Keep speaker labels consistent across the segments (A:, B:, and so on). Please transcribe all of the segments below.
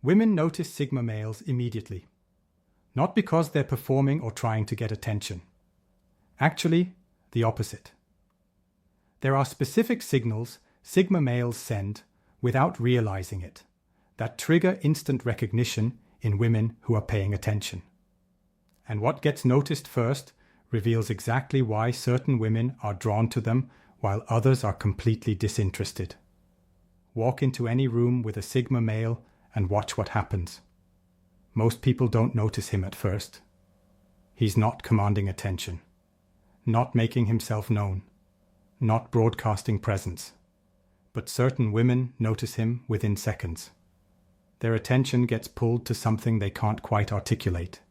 A: Women notice Sigma males immediately, not because they're performing or trying to get attention. Actually, the opposite. There are specific signals Sigma males send without realizing it that trigger instant recognition in women who are paying attention. And what gets noticed first reveals exactly why certain women are drawn to them while others are completely disinterested. Walk into any room with a Sigma male and watch what happens. Most people don't notice him at first. He's not commanding attention, not making himself known, not broadcasting presence. But certain women notice him within seconds. Their attention gets pulled to something they can't quite articulate.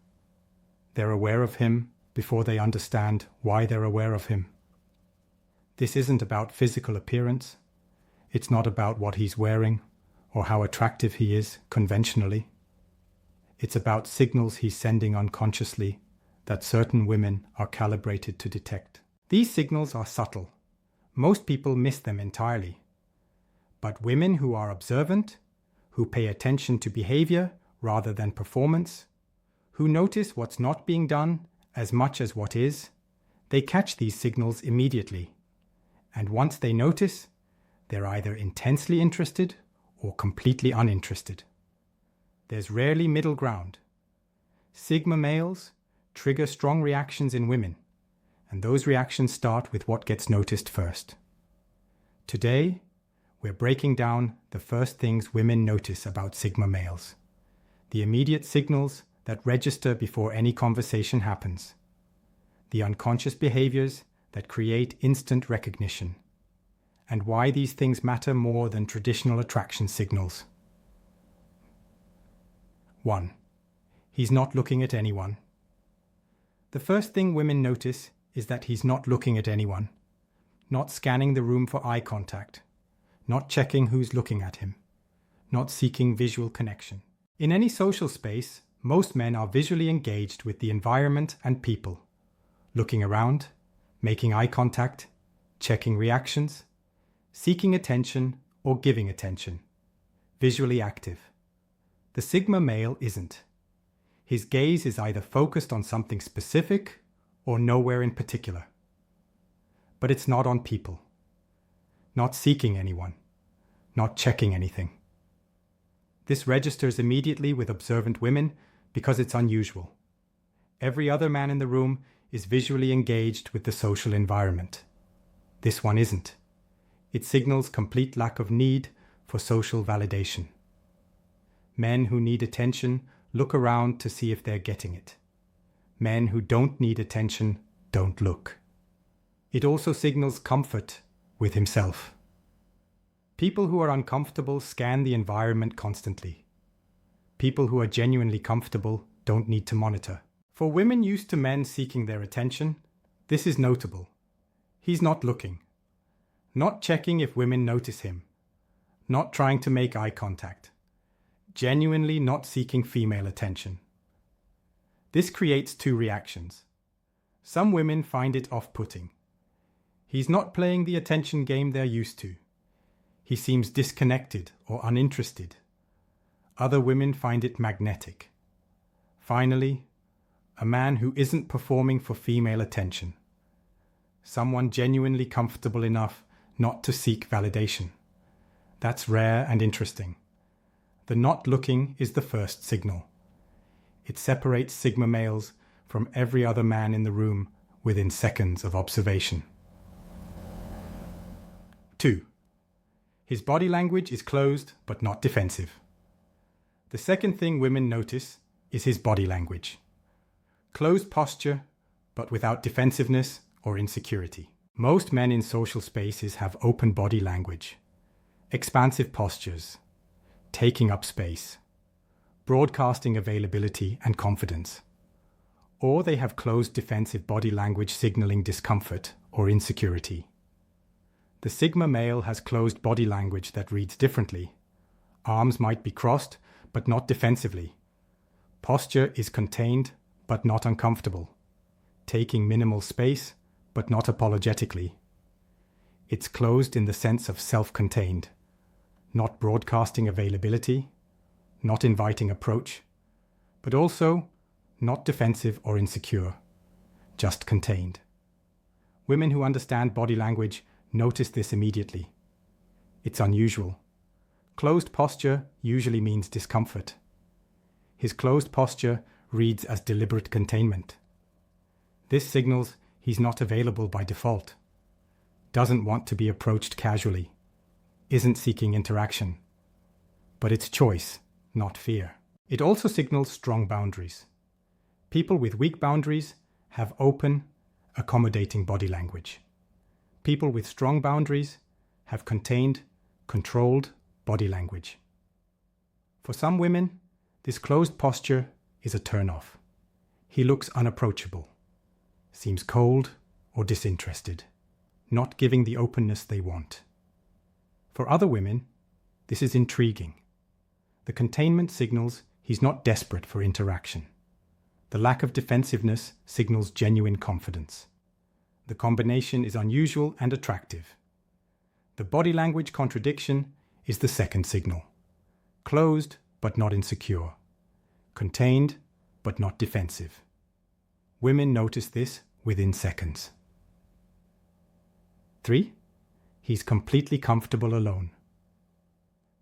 A: They're aware of him before they understand why they're aware of him. This isn't about physical appearance. It's not about what he's wearing or how attractive he is conventionally. It's about signals he's sending unconsciously that certain women are calibrated to detect. These signals are subtle. Most people miss them entirely. But women who are observant, who pay attention to behavior rather than performance, who notice what's not being done as much as what is, they catch these signals immediately. And once they notice, they're either intensely interested or completely uninterested. There's rarely middle ground. Sigma males trigger strong reactions in women, and those reactions start with what gets noticed first. Today, we're breaking down the first things women notice about Sigma males, the immediate signals that register before any conversation happens, the unconscious behaviors that create instant recognition, and why these things matter more than traditional attraction signals. 1. He's not looking at anyone. The first thing women notice is that he's not looking at anyone, not scanning the room for eye contact, not checking who's looking at him, not seeking visual connection. In any social space, most men are visually engaged with the environment and people, looking around, making eye contact, checking reactions, seeking attention or giving attention, visually active. The Sigma male isn't. His gaze is either focused on something specific or nowhere in particular. But it's not on people, not seeking anyone, not checking anything. This registers immediately with observant women because it's unusual. Every other man in the room is visually engaged with the social environment. This one isn't. It signals complete lack of need for social validation. Men who need attention look around to see if they're getting it. Men who don't need attention don't look. It also signals comfort with himself. People who are uncomfortable scan the environment constantly. People who are genuinely comfortable don't need to monitor. For women used to men seeking their attention, this is notable. He's not looking, not checking if women notice him, not trying to make eye contact, genuinely not seeking female attention. This creates two reactions. Some women find it off-putting. He's not playing the attention game they're used to. He seems disconnected or uninterested. Other women find it magnetic. Finally, a man who isn't performing for female attention. Someone genuinely comfortable enough not to seek validation. That's rare and interesting. The not looking is the first signal. It separates Sigma males from every other man in the room within seconds of observation. 2. His body language is closed but not defensive. The second thing women notice is his body language. Closed posture, but without defensiveness or insecurity. Most men in social spaces have open body language, expansive postures, taking up space, broadcasting availability and confidence. Or they have closed defensive body language signaling discomfort or insecurity. The Sigma male has closed body language that reads differently. Arms might be crossed, but not defensively. Posture is contained, but not uncomfortable. Taking minimal space, but not apologetically. It's closed in the sense of self-contained, not broadcasting availability, not inviting approach, but also not defensive or insecure, just contained. Women who understand body language notice this immediately. It's unusual. Closed posture usually means discomfort. His closed posture reads as deliberate containment. This signals he's not available by default, doesn't want to be approached casually, isn't seeking interaction. But it's choice, not fear. It also signals strong boundaries. People with weak boundaries have open, accommodating body language. People with strong boundaries have contained, controlled body language. For some women, this closed posture is a turn-off. He looks unapproachable, seems cold or disinterested, not giving the openness they want. For other women, this is intriguing. The containment signals he's not desperate for interaction. The lack of defensiveness signals genuine confidence. The combination is unusual and attractive. The body language contradiction is the second signal. Closed but not insecure. Contained but not defensive. Women notice this within seconds. 3. He's completely comfortable alone.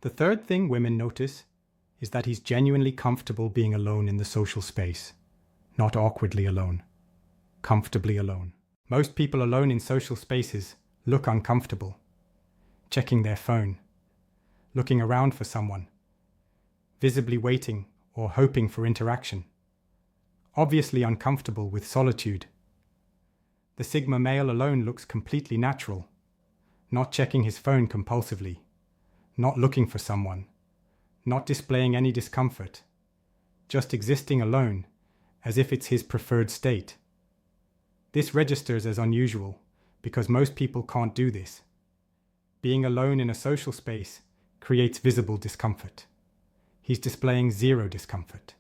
A: The third thing women notice is that he's genuinely comfortable being alone in the social space, not awkwardly alone, comfortably alone. Most people alone in social spaces look uncomfortable, checking their phone, looking around for someone, visibly waiting or hoping for interaction, obviously uncomfortable with solitude. The Sigma male alone looks completely natural, not checking his phone compulsively, not looking for someone, not displaying any discomfort, just existing alone as if it's his preferred state. This registers as unusual because most people can't do this. Being alone in a social space creates visible discomfort. He's displaying zero discomfort.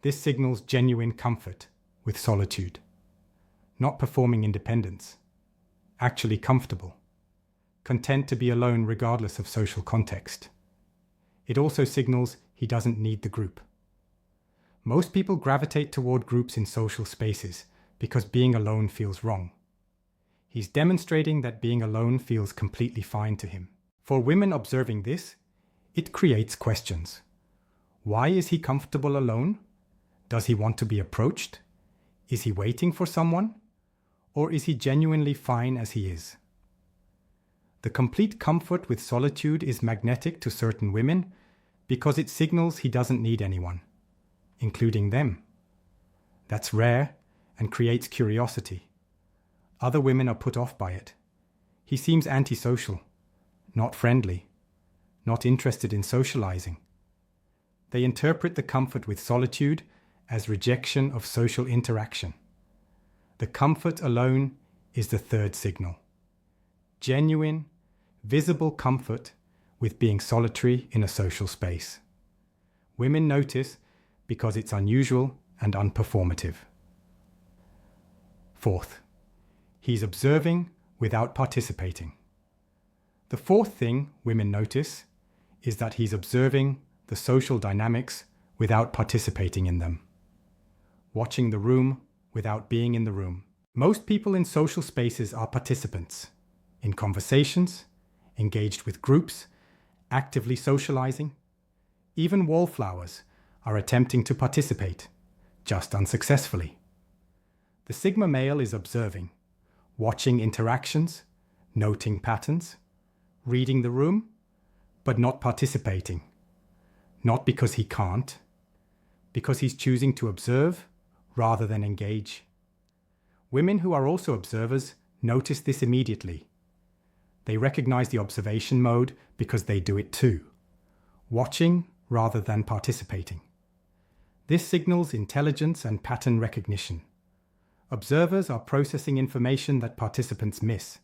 A: This signals genuine comfort with solitude, not performing independence, actually comfortable, content to be alone regardless of social context. It also signals he doesn't need the group. Most people gravitate toward groups in social spaces because being alone feels wrong. He's demonstrating that being alone feels completely fine to him. For women observing this, it creates questions. Why is he comfortable alone? Does he want to be approached? Is he waiting for someone? Or is he genuinely fine as he is? The complete comfort with solitude is magnetic to certain women because it signals he doesn't need anyone, including them. That's rare and creates curiosity. Other women are put off by it. He seems antisocial, not friendly, not interested in socializing. They interpret the comfort with solitude as rejection of social interaction. The comfort alone is the third signal. Genuine, visible comfort with being solitary in a social space. Women notice because it's unusual and unperformative. Fourth, he's observing without participating. The fourth thing women notice is that he's observing the social dynamics without participating in them. Watching the room without being in the room. Most people in social spaces are participants, in conversations, engaged with groups, actively socializing. Even wallflowers are attempting to participate, just unsuccessfully. The Sigma male is observing, watching interactions, noting patterns, reading the room, but not participating. Not because he can't, because he's choosing to observe rather than engage. Women who are also observers notice this immediately. They recognize the observation mode because they do it too, watching rather than participating. This signals intelligence and pattern recognition. Observers are processing information that participants miss.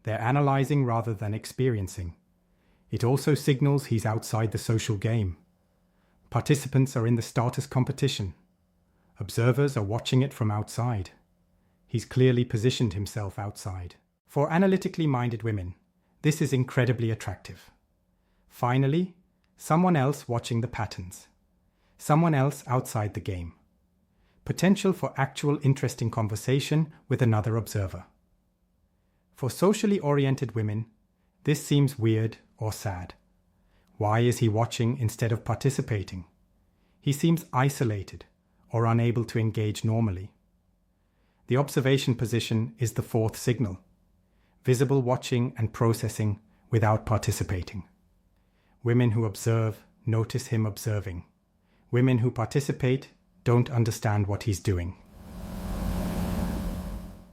A: They're analyzing rather than experiencing. It also signals he's outside the social game. Participants are in the status competition. Observers are watching it from outside. He's clearly positioned himself outside. For analytically minded women, this is incredibly attractive. Finally, Someone else watching the patterns. Someone else outside the game. Potential for actual interesting conversation with another observer. For socially oriented women, this seems weird or sad. Why is he watching instead of participating? He seems isolated or unable to engage normally. The observation position is the fourth signal. Visible watching and processing without participating. Women who observe notice him observing. Women who participate don't understand what he's doing.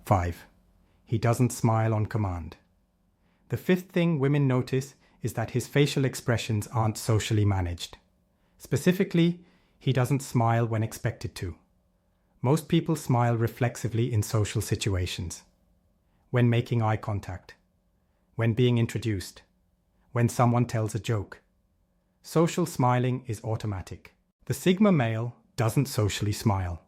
A: 5. He doesn't smile on command. The fifth thing women notice is that his facial expressions aren't socially managed. Specifically, he doesn't smile when expected to. Most people smile reflexively in social situations. When making eye contact. When being introduced. When someone tells a joke. Social smiling is automatic. The Sigma male doesn't socially smile.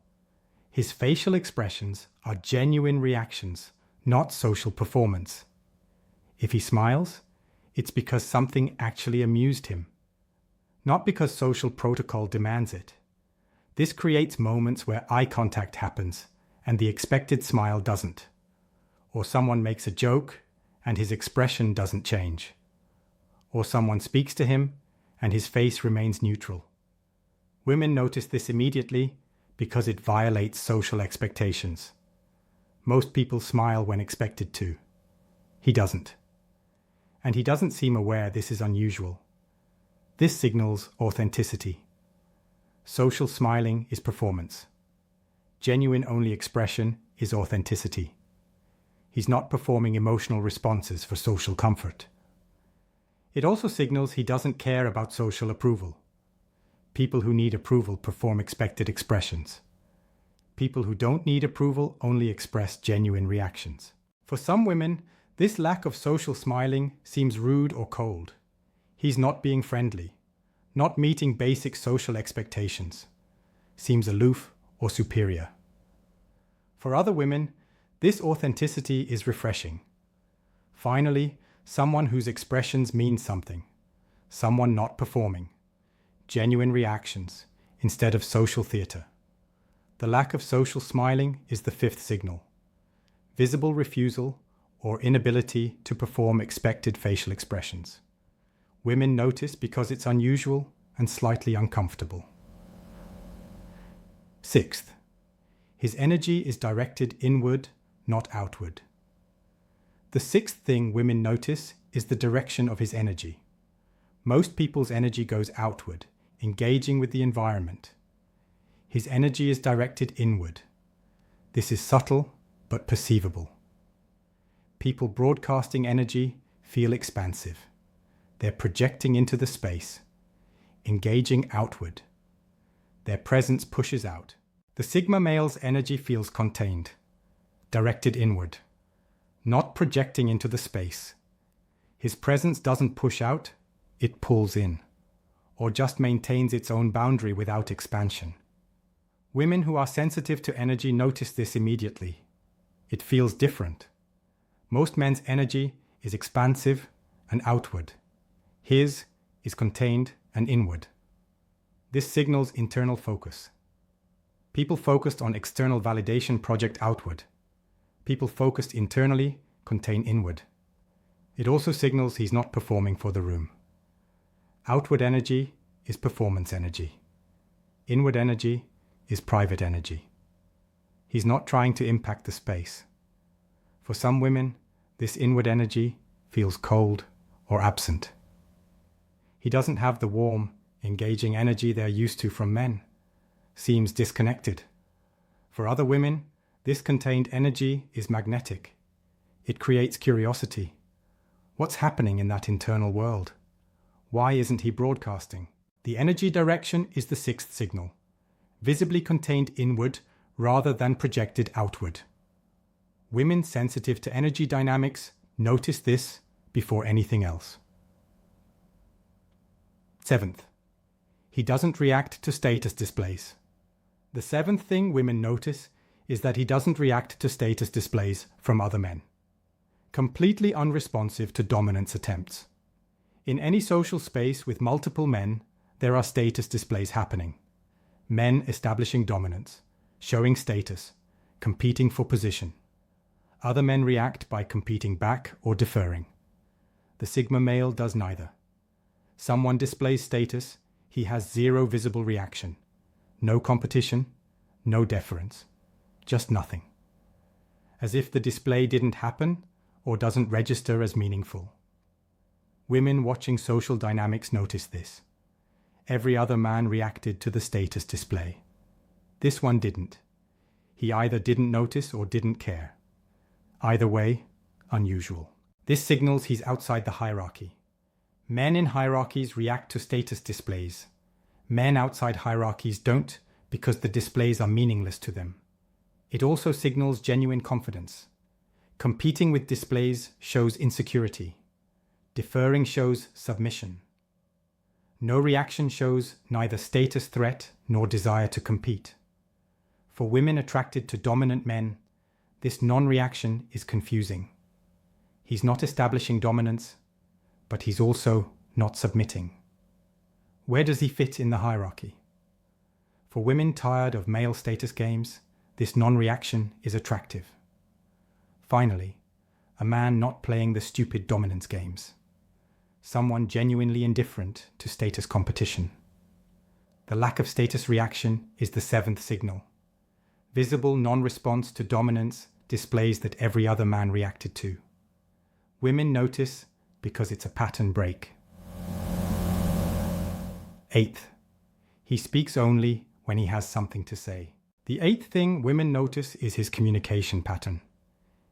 A: His facial expressions are genuine reactions, not social performance. If he smiles, it's because something actually amused him, not because social protocol demands it. This creates moments where eye contact happens and the expected smile doesn't, or someone makes a joke and his expression doesn't change, or someone speaks to him and his face remains neutral. Women notice this immediately because it violates social expectations. Most people smile when expected to. He doesn't. And he doesn't seem aware this is unusual. This signals authenticity. Social smiling is performance. Genuine only expression is authenticity. He's not performing emotional responses for social comfort. It also signals he doesn't care about social approval. People who need approval perform expected expressions. People who don't need approval only express genuine reactions. For some women, this lack of social smiling seems rude or cold. He's not being friendly, not meeting basic social expectations, seems aloof or superior. For other women, this authenticity is refreshing. Finally, someone whose expressions mean something, someone not performing. Genuine reactions instead of social theatre. The lack of social smiling is the fifth signal. Visible refusal or inability to perform expected facial expressions. Women notice because it's unusual and slightly uncomfortable. Sixth, his energy is directed inward, not outward. The sixth thing women notice is the direction of his energy. Most people's energy goes outward, engaging with the environment. His energy is directed inward. This is subtle but perceivable. People broadcasting energy feel expansive. They're projecting into the space, engaging outward. Their presence pushes out. The Sigma male's energy feels contained, directed inward, not projecting into the space. His presence doesn't push out, it pulls in, or just maintains its own boundary without expansion. Women who are sensitive to energy notice this immediately. It feels different. Most men's energy is expansive and outward. His is contained and inward. This signals internal focus. People focused on external validation project outward. People focused internally contain inward. It also signals he's not performing for the room. Outward energy is performance energy. Inward energy is private energy. He's not trying to impact the space. For some women, this inward energy feels cold or absent. He doesn't have the warm, engaging energy they're used to from men. Seems disconnected. For other women, this contained energy is magnetic. It creates curiosity. What's happening in that internal world? Why isn't he broadcasting? The energy direction is the sixth signal, visibly contained inward rather than projected outward. Women sensitive to energy dynamics notice this before anything else. Seventh, he doesn't react to status displays. The seventh thing women notice is that he doesn't react to status displays from other men. Completely unresponsive to dominance attempts. In any social space with multiple men, there are status displays happening. Men establishing dominance, showing status, competing for position. Other men react by competing back or deferring. The Sigma male does neither. Someone displays status, he has zero visible reaction. No competition, no deference. Just nothing. As if the display didn't happen or doesn't register as meaningful. Women watching social dynamics notice this. Every other man reacted to the status display. This one didn't. He either didn't notice or didn't care. Either way, unusual. This signals he's outside the hierarchy. Men in hierarchies react to status displays. Men outside hierarchies don't because the displays are meaningless to them. It also signals genuine confidence. Competing with displays shows insecurity. Deferring shows submission. No reaction shows neither status threat nor desire to compete. For women attracted to dominant men, this non-reaction is confusing. He's not establishing dominance, but he's also not submitting. Where does he fit in the hierarchy? For women tired of male status games, this non-reaction is attractive. Finally, a man not playing the stupid dominance games. Someone genuinely indifferent to status competition. The lack of status reaction is the seventh signal. Visible non-response to dominance displays that every other man reacted to. Women notice because it's a pattern break. Eighth, he speaks only when he has something to say. The eighth thing women notice is his communication pattern.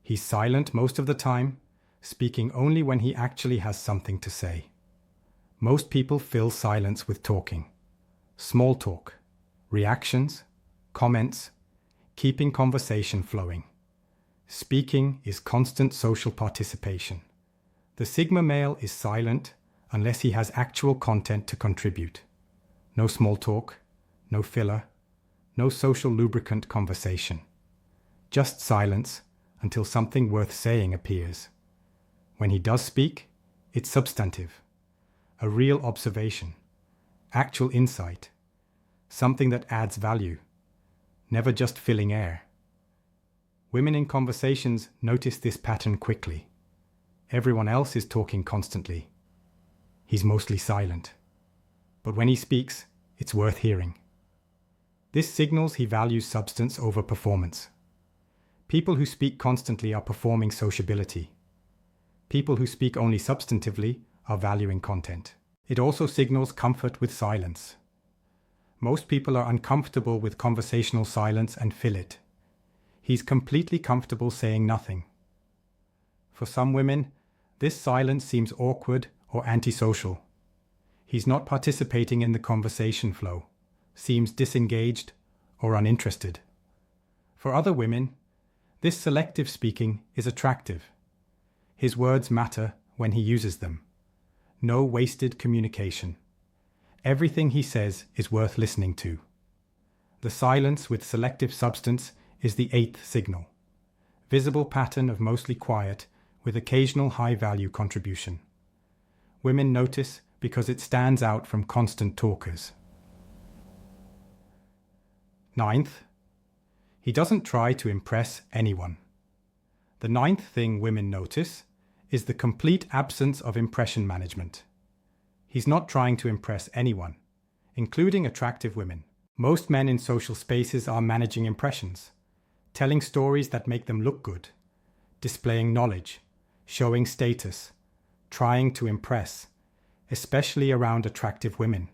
A: He's silent most of the time, speaking only when he actually has something to say. Most people fill silence with talking. Small talk, reactions, comments, keeping conversation flowing. Speaking is constant social participation. The Sigma male is silent unless he has actual content to contribute. No small talk, no filler, no social lubricant conversation. Just silence until something worth saying appears. When he does speak, it's substantive, a real observation, actual insight, something that adds value, never just filling air. Women in conversations notice this pattern quickly. Everyone else is talking constantly. He's mostly silent. But when he speaks, it's worth hearing. This signals he values substance over performance. People who speak constantly are performing sociability. People who speak only substantively are valuing content. It also signals comfort with silence. Most people are uncomfortable with conversational silence and fill it. He's completely comfortable saying nothing. For some women, this silence seems awkward or antisocial. He's not participating in the conversation flow, seems disengaged or uninterested. For other women, this selective speaking is attractive. His words matter when he uses them. No wasted communication. Everything he says is worth listening to. The silence with selective substance is the eighth signal. Visible pattern of mostly quiet with occasional high-value contribution. Women notice because it stands out from constant talkers. Ninth, he doesn't try to impress anyone. The ninth thing women notice is the complete absence of impression management. He's not trying to impress anyone, including attractive women. Most men in social spaces are managing impressions, telling stories that make them look good, displaying knowledge, showing status, trying to impress, especially around attractive women.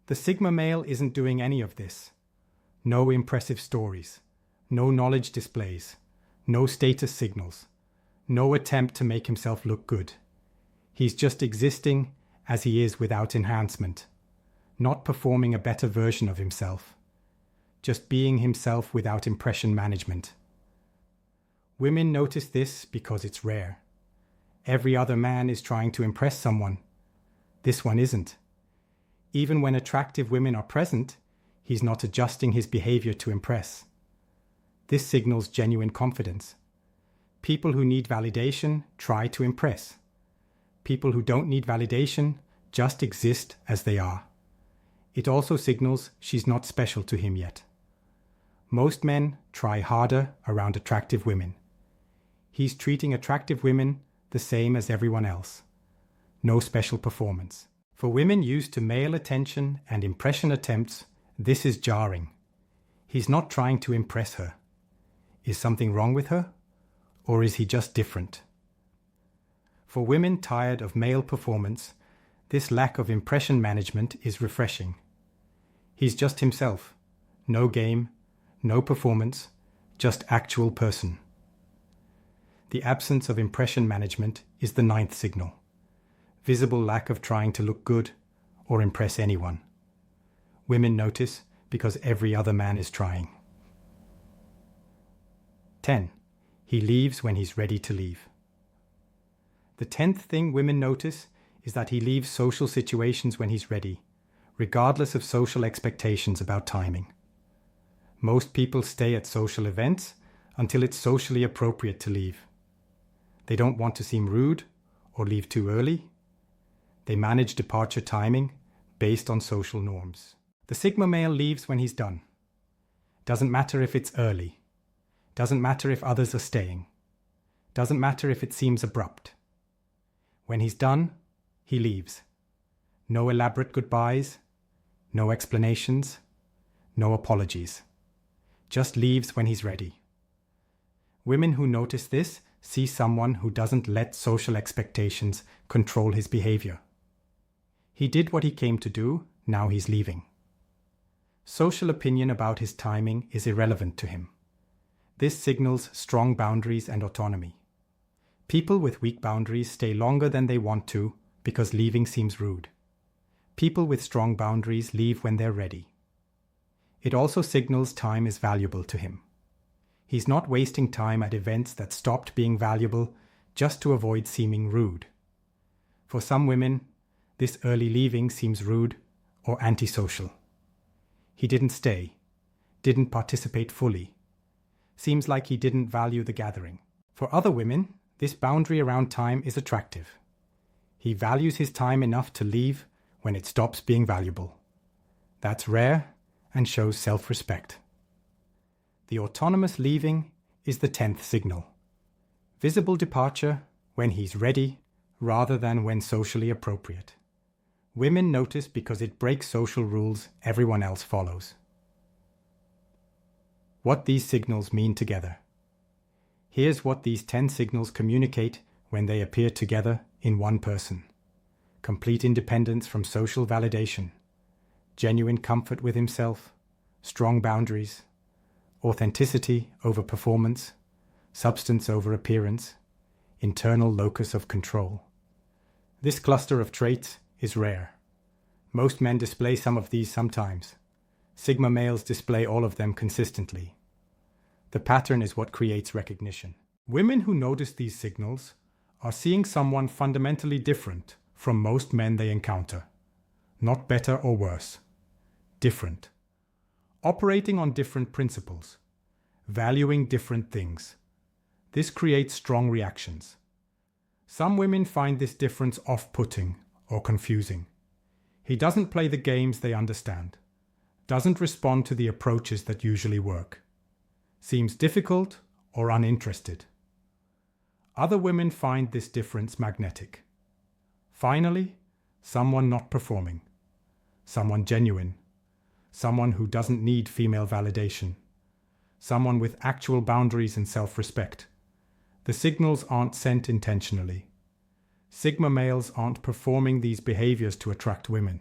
A: The Sigma male isn't doing any of this. No impressive stories, no knowledge displays, no status signals, no attempt to make himself look good. He's just existing as he is without enhancement, not performing a better version of himself, just being himself without impression management. Women notice this because it's rare. Every other man is trying to impress someone. This one isn't. Even when attractive women are present, he's not adjusting his behavior to impress. This signals genuine confidence. People who need validation try to impress. people who don't need validation just exist as they are. It also signals she's not special to him yet. Most men try harder around attractive women. He's treating attractive women the same as everyone else. No special performance. For women used to male attention and impression attempts, this is jarring. He's not trying to impress her. Is something wrong with her? Or is he just different? For women tired of male performance, this lack of impression management is refreshing. He's just himself. No game, no performance, just actual person. The absence of impression management is the ninth signal. Visible lack of trying to look good or impress anyone. Women notice because every other man is trying. 10. He leaves when he's ready to leave. The 10th thing women notice is that he leaves social situations when he's ready, regardless of social expectations about timing. Most people stay at social events until it's socially appropriate to leave. They don't want to seem rude or leave too early. They manage departure timing based on social norms. The Sigma male leaves when he's done. Doesn't matter if it's early. Doesn't matter if others are staying. Doesn't matter if it seems abrupt. When he's done, he leaves. No elaborate goodbyes, no explanations, no apologies. Just leaves when he's ready. Women who notice this see someone who doesn't let social expectations control his behavior. He did what he came to do, now he's leaving. Social opinion about his timing is irrelevant to him. This signals strong boundaries and autonomy. People with weak boundaries stay longer than they want to because leaving seems rude. People with strong boundaries leave when they're ready. It also signals time is valuable to him. He's not wasting time at events that stopped being valuable just to avoid seeming rude. For some women, this early leaving seems rude or antisocial. He didn't stay, didn't participate fully. Seems like he didn't value the gathering. For other women, this boundary around time is attractive. He values his time enough to leave when it stops being valuable. That's rare and shows self-respect. The autonomous leaving is the 10th signal. Visible departure when he's ready rather than when socially appropriate. Women notice because it breaks social rules everyone else follows. What these signals mean together. Here's what these 10 signals communicate when they appear together in one person. Complete independence from social validation, genuine comfort with himself, strong boundaries, authenticity over performance, substance over appearance, internal locus of control. This cluster of traits is rare. Most men display some of these sometimes. Sigma males display all of them consistently. The pattern is what creates recognition. Women who notice these signals are seeing someone fundamentally different from most men they encounter. Not better or worse. Different. Operating on different principles. Valuing different things. This creates strong reactions. Some women find this difference off-putting or confusing. He doesn't play the games they understand. Doesn't respond to the approaches that usually work. Seems difficult or uninterested. Other women find this difference magnetic. Finally, someone not performing. Someone genuine. Someone who doesn't need female validation. Someone with actual boundaries and self-respect. The signals aren't sent intentionally. Sigma males aren't performing these behaviors to attract women.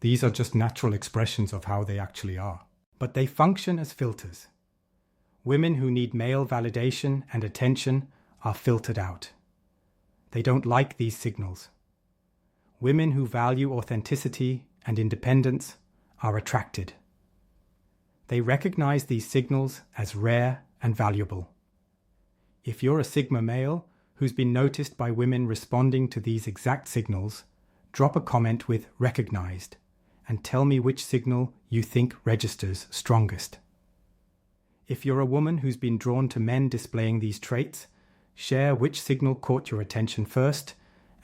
A: These are just natural expressions of how they actually are. But they function as filters. Women who need male validation and attention are filtered out. They don't like these signals. Women who value authenticity and independence are attracted. They recognize these signals as rare and valuable. If you're a Sigma male who's been noticed by women responding to these exact signals, drop a comment with recognized and tell me which signal you think registers strongest. If you're a woman who's been drawn to men displaying these traits, share which signal caught your attention first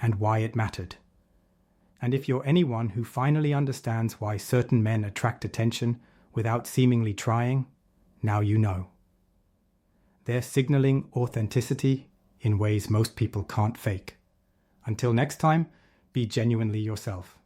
A: and why it mattered. And if you're anyone who finally understands why certain men attract attention without seemingly trying, now you know. They're signaling authenticity in ways most people can't fake. Until next time, be genuinely yourself.